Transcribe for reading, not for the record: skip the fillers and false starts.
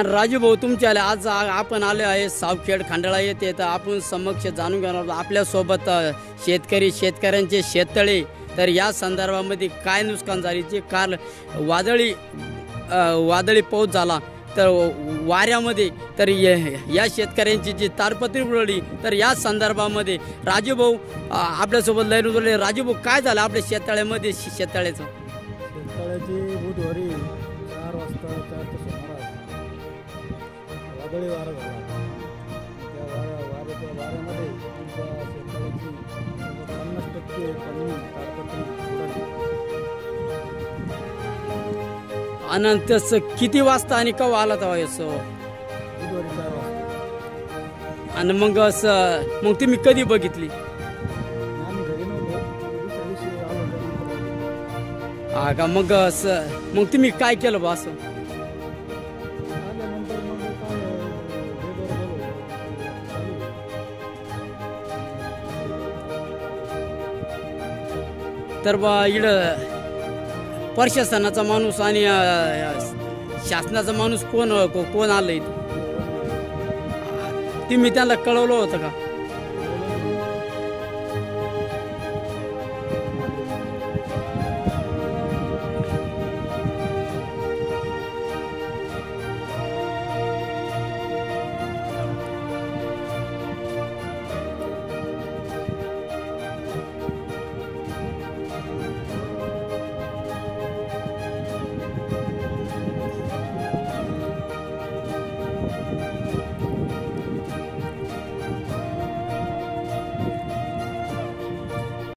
राजू भाऊ तुमच्या आज आपण आले आहे सावखेड खंडाळा येथे तर आपण समक्ष जाणून घेणार आहोत आपल्यासोबत शेतकऱ्यांचे शेततळे तर या संदर्भामध्ये काय नुकसान झाले जे काल वादळी पाऊस झाला तर वाऱ्यामध्ये तर या शेतकऱ्यांची जी तारपत्री उडवली तर या संदर्भामध्ये राजू भाऊ आपल्यासोबत लय उडवले। राजू भाऊ काय झालं आपल्या शेततळ्यामध्ये शेततळ्याची बुधवारी 4 वाजता 4 ते सुमारास वादळी वारा झाला। त्या वाऱ्यामध्ये आमच्या शेतकऱ्याची 50% कमी तारपत्री उडाली। अनंत किती वाजता आणि केव्हा आला तेव्हा असं बुधवारी 4 वाजता आणि मग तुम्ही कधी बघितली? हा का मग तुम्ही काय केलं बा असं? तर बा इकडं प्रशासनाचा माणूस आणि शासनाचा माणूस कोण आलं इथं? तुम्ही त्याला कळवलं होतं का?